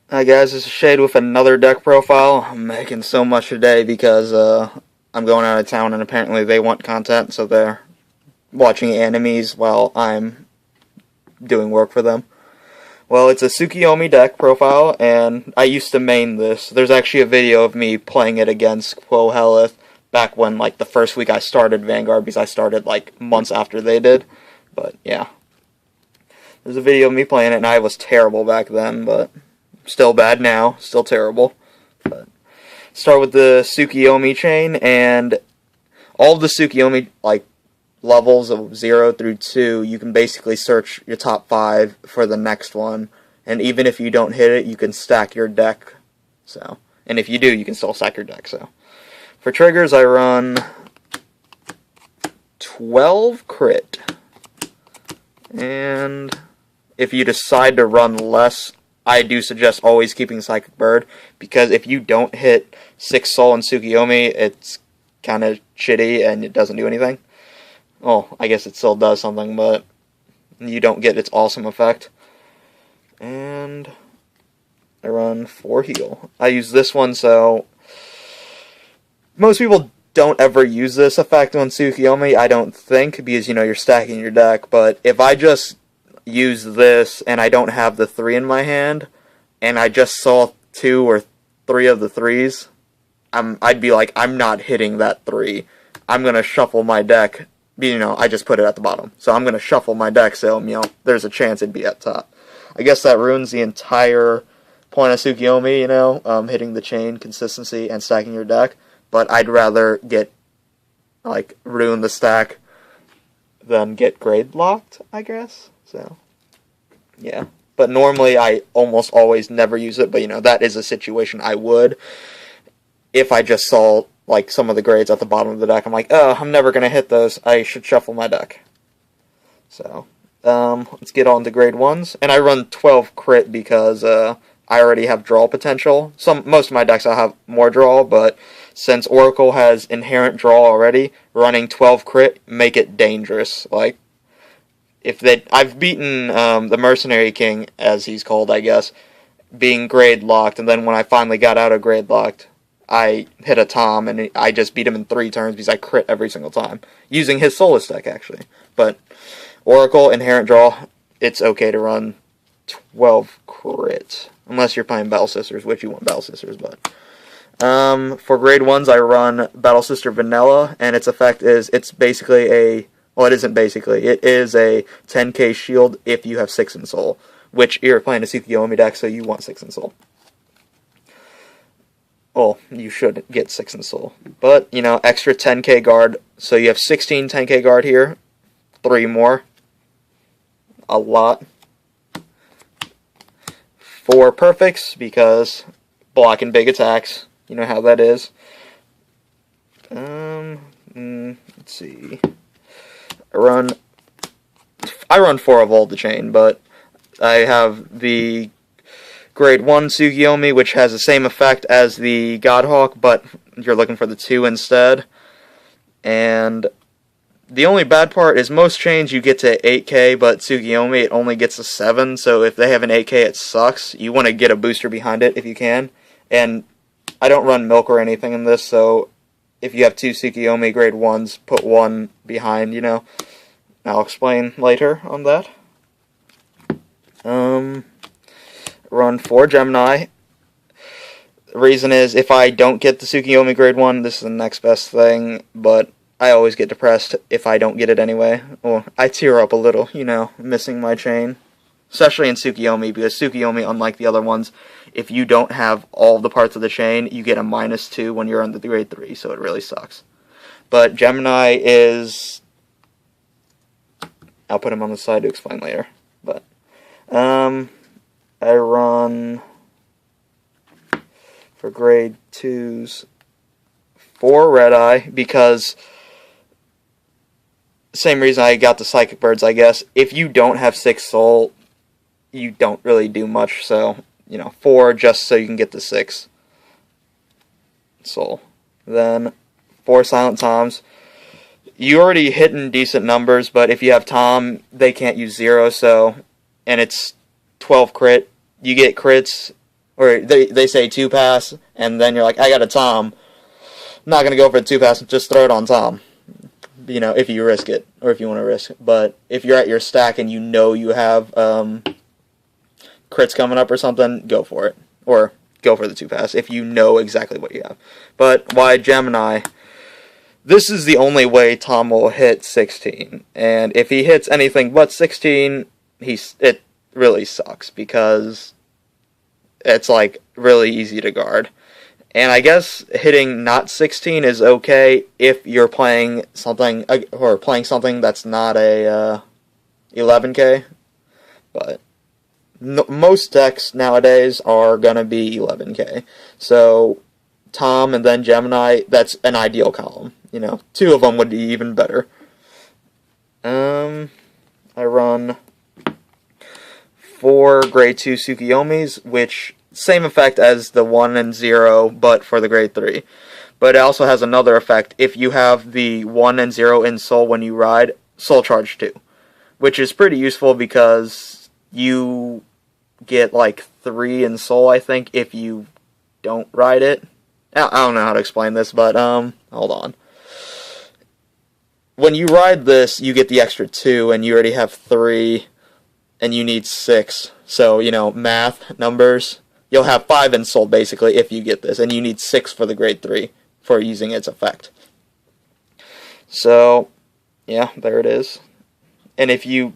Hi guys, this is Shade with another deck profile. I'm making so much today because I'm going out of town and apparently they want content, so they're watching animes while I'm doing work for them. Well, it's a Tsukiyomi deck profile, and I used to main this. There's actually a video of me playing it against Quo Helith back when, like, the first week I started Vanguard, because I started, like, months after they did. But, yeah. There's a video of me playing it, and I was terrible back then, but still bad now, still terrible. But start with the Tsukiyomi chain, and all of the Tsukiyomi, like, levels of 0 through 2, you can basically search your top 5 for the next one, and even if you don't hit it, you can stack your deck, so, and if you do, you can still stack your deck, so. For triggers, I run 12 crit, and if you decide to run less, I do suggest always keeping Psychic Bird, because if you don't hit 6 Soul in Tsukiyomi, it's kind of shitty and it doesn't do anything. Well, I guess it still does something, but you don't get its awesome effect. And I run 4 heal. I use this one, so most people don't ever use this effect on Tsukiyomi, I don't think, because, you know, you're stacking your deck, but if I just use this and I don't have the 3 in my hand, and I just saw 2 or 3 of the 3s, I'd be like, I'm not hitting that 3. I'm going to shuffle my deck. You know, I just put it at the bottom. So I'm going to shuffle my deck so, you know, there's a chance it'd be at top. I guess that ruins the entire point of Tsukiyomi, you know, hitting the chain, consistency, and stacking your deck. But I'd rather get, like, ruin the stack than get grade locked, I guess. So, yeah. But normally I almost always never use it, but, you know, that is a situation I would. If I just saw, like, some of the grades at the bottom of the deck, I'm like, oh, I'm never going to hit those. I should shuffle my deck. So, let's get on to grade 1s. And I run 12 crit because I already have draw potential. Most of my decks I'll have more draw, but since Oracle has inherent draw already, running 12 crit make it dangerous. Like, I've beaten the Mercenary King, as he's called, I guess, being grade locked, and then when I finally got out of grade locked, I hit a Tom, and I just beat him in 3 turns because I crit every single time. Using his Soulless deck, actually. But Oracle, Inherent Draw, it's okay to run 12 crit. Unless you're playing Battle Sisters, which you want Battle Sisters, but for grade 1s, I run Battle Sister Vanilla, and its effect is, it's basically a, well, it isn't basically, it is a 10k shield if you have 6 in Soul, which you're playing a Tsukiyomi deck, so you want 6 in Soul. Well, you should get 6 in Soul. But, you know, extra 10k guard. So you have 16 10k guard here. 3 more. A lot. 4 perfects, because blocking big attacks. You know how that is. Let's see. I run 4 of all the chain, but I have the grade 1 Tsukiyomi, which has the same effect as the Godhawk, but you're looking for the 2 instead. And the only bad part is most chains you get to 8k, but Tsukiyomi it only gets to 7, so if they have an 8k it sucks. You want to get a booster behind it if you can. And I don't run Milk or anything in this, so if you have 2 Tsukiyomi grade 1s, put 1 behind, you know. I'll explain later on that. Run 4 Gemini. The reason is, if I don't get the Tsukiyomi grade 1, this is the next best thing, but I always get depressed if I don't get it anyway. Well, I tear up a little, you know, missing my chain. Especially in Tsukiyomi, because Tsukiyomi, unlike the other ones, if you don't have all the parts of the chain, you get a -2 when you're on the grade 3, so it really sucks. But Gemini is, I'll put him on the side to explain later. But, I run, for grade 2s, 4 Red Eye, because, same reason I got the Psychic Birds, I guess. If you don't have 6 Soul, you don't really do much, so, you know, 4 just so you can get the 6 Soul. Then, 4 Silent Toms. You already hitting decent numbers, but if you have Tom, they can't use 0, so, and it's 12 crit. You get crits or they say 2-pass, and then you're like, I got a Tom. I'm not going to go for a 2-pass, just throw it on Tom. You know, if you risk it, or if you want to risk it. But if you're at your stack and you know you have crits coming up or something, go for it. Or go for the 2-pass if you know exactly what you have. But why Gemini? This is the only way Tom will hit 16. And if he hits anything but 16, it really sucks, because it's like really easy to guard. And I guess hitting not 16 is okay if you're playing something, or playing something that's not a 11k. But most decks nowadays are gonna be 11k. So Tom and then Gemini, that's an ideal column. You know, 2 of them would be even better. I run 4 grade 2 Tsukiyomis, which same effect as the 1 and 0, but for the grade 3. But it also has another effect. If you have the 1 and 0 in soul when you ride, soul charge 2. Which is pretty useful because you get like 3 in soul, I think, if you don't ride it. I don't know how to explain this, but hold on. When you ride this, you get the extra 2, and you already have 3, and you need 6. So, you know, math, numbers, you'll have 5 in soul, basically, if you get this, and you need 6 for the grade 3 for using its effect. So, yeah, there it is. And if you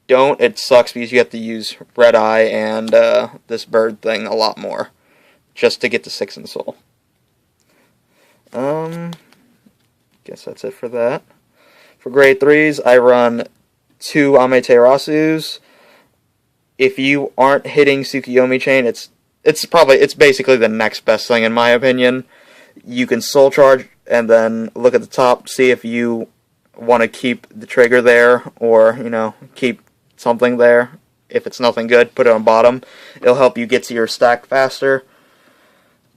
don't, it sucks, because you have to use Red Eye and this bird thing a lot more, just to get to 6 in soul. Guess that's it for that. For grade 3s, I run 2 Amaterasus. If you aren't hitting Tsukiyomi chain, it's basically the next best thing in my opinion. You can soul charge and then look at the top, see if you want to keep the trigger there, or, you know, keep something there. If it's nothing good, put it on bottom. It'll help you get to your stack faster.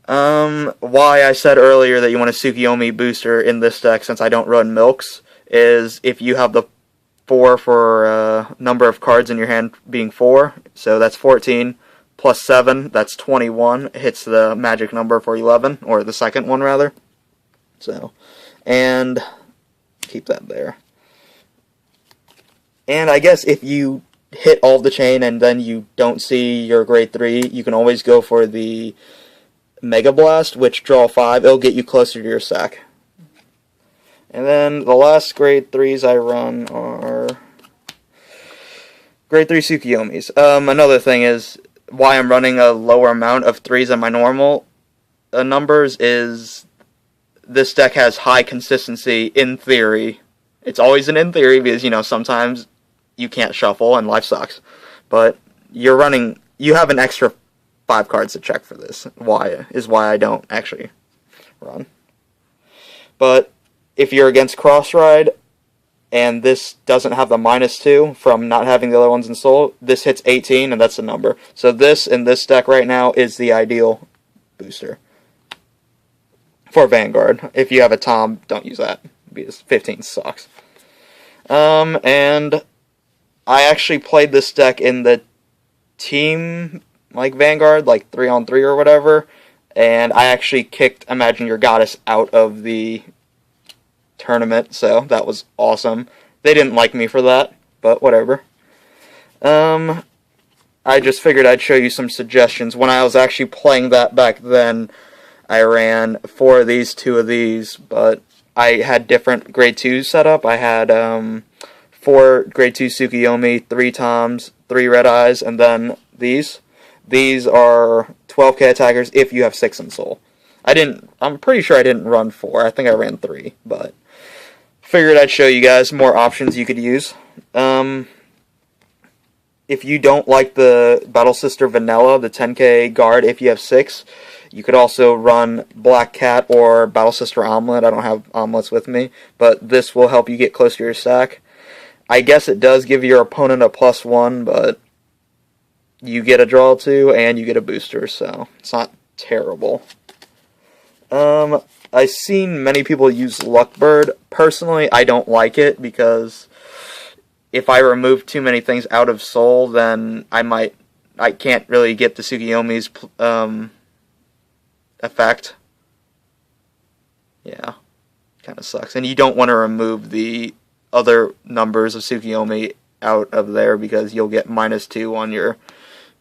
Why I said earlier that you want a Tsukiyomi booster in this deck, since I don't run milks, is if you have the 4 for number of cards in your hand being 4, so that's 14, plus 7, that's 21, hits the magic number for 11, or the second one rather. So, and keep that there. And I guess if you hit all of the chain and then you don't see your grade 3, you can always go for the Mega Blast, which draw 5, it'll get you closer to your stack. And then the last grade 3s I run are grade 3 Tsukiyomis. Another thing is why I'm running a lower amount of 3s than my normal numbers is this deck has high consistency in theory. It's always an in theory because, you know, sometimes you can't shuffle and life sucks. But you have an extra 5 cards to check for this. Why I don't actually run. But if you're against Cross Ride, and this doesn't have the -2 from not having the other ones in soul, this hits 18, and that's the number. So this, in this deck right now, is the ideal booster. For Vanguard. If you have a Tom, don't use that, because 15 sucks. And I actually played this deck in the team, like Vanguard, like 3-on-3 or whatever, and I actually kicked Imagineyourgoddess out of the tournament, so that was awesome. They didn't like me for that, but whatever. I just figured I'd show you some suggestions. When I was actually playing that back then, I ran 4 of these, 2 of these, but I had different grade 2s set up. I had 4 grade 2 Tsukiyomi, 3 Toms, 3 Red Eyes, and then these. These are 12k attackers if you have 6 in soul. I'm pretty sure I didn't run 4. I think I ran 3, but figured I'd show you guys more options you could use. If you don't like the Battle Sister Vanilla, the 10k guard, if you have 6, you could also run Black Cat or Battle Sister Omelet. I don't have omelets with me, but this will help you get close to your stack. I guess it does give your opponent a +1, but you get a draw 2 and you get a booster, so it's not terrible. I've seen many people use Luckbird. Personally, I don't like it because if I remove too many things out of soul, then I might I can't really get the Tsukiyomi's effect. Yeah, kind of sucks. And you don't want to remove the other numbers of Tsukiyomi out of there because you'll get -2 on your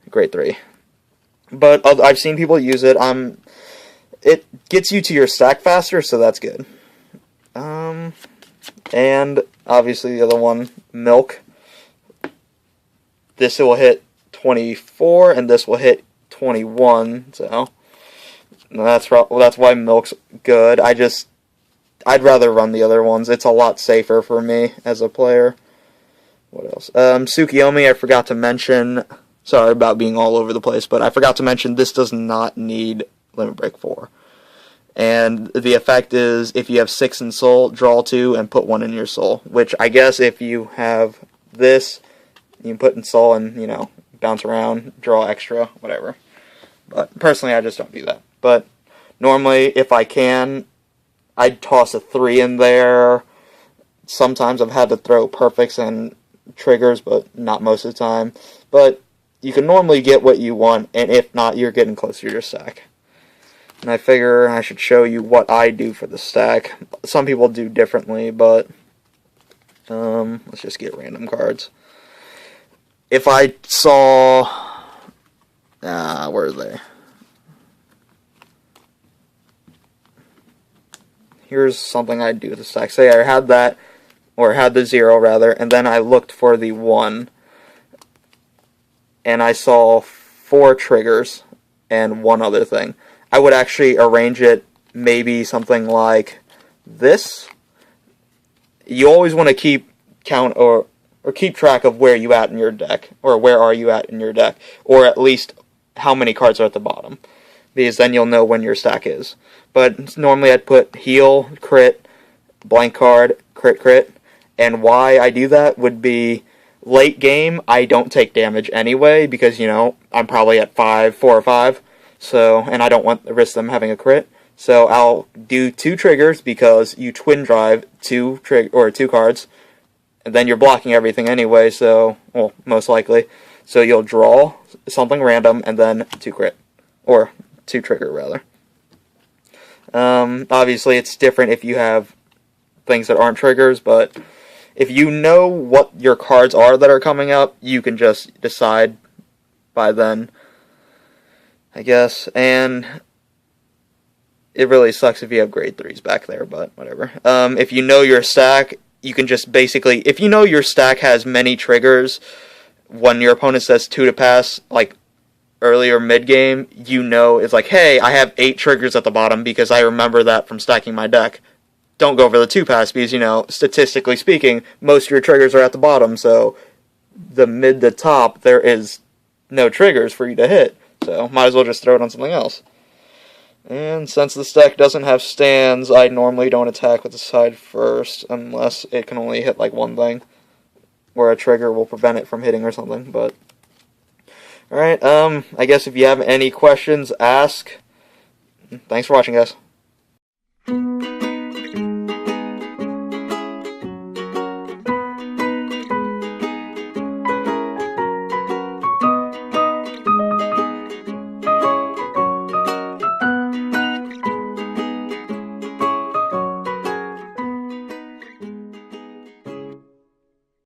grade 3. But I've seen people use it. It gets you to your stack faster, so that's good. And obviously the other one, Milk. This will hit 24, and this will hit 21. So that's why Milk's good. I'd rather run the other ones. It's a lot safer for me as a player. What else? Tsukiyomi, I forgot to mention. Sorry about being all over the place, but I forgot to mention this does not need Limit Break 4. And the effect is, if you have 6 in soul, draw 2 and put 1 in your soul. Which, I guess, if you have this, you can put in soul and, you know, bounce around, draw extra, whatever. But, personally, I just don't do that. But, normally, if I can, I'd toss a 3 in there. Sometimes I've had to throw perfects and triggers, but not most of the time. But, you can normally get what you want, and if not, you're getting closer to your stack. And I figure I should show you what I do for the stack. Some people do differently, but let's just get random cards. If I saw... where are they? Here's something I'd do with the stack. Say I had that, or had the 0 rather, and then I looked for the 1. And I saw 4 triggers and 1 other thing. I would actually arrange it maybe something like this. You always want to keep count or keep track of where you at in your deck, or where are you at in your deck, or at least how many cards are at the bottom, because then you'll know when your stack is. But normally I'd put heal, crit, blank card, crit, crit, and why I do that would be late game I don't take damage anyway, because, you know, I'm probably at 4 or 5. So, and I don't want to risk them having a crit. So I'll do 2 triggers because you twin drive 2 cards, and then you're blocking everything anyway. So, well, most likely. So you'll draw something random and then 2 crit, or 2 trigger rather. Obviously, it's different if you have things that aren't triggers, but if you know what your cards are that are coming up, you can just decide by then, I guess. And it really sucks if you have grade 3s back there, but whatever. If you know your stack, you can just basically, if you know your stack has many triggers, when your opponent says 2 to pass, like earlier mid-game, you know it's like, hey, I have 8 triggers at the bottom because I remember that from stacking my deck. Don't go for the 2 pass because, you know, statistically speaking, most of your triggers are at the bottom, so the mid to top, there is no triggers for you to hit. So, might as well just throw it on something else. And since this deck doesn't have stands, I normally don't attack with the side first, unless it can only hit like one thing, where a trigger will prevent it from hitting or something, but... Alright, I guess if you have any questions, ask. Thanks for watching, guys.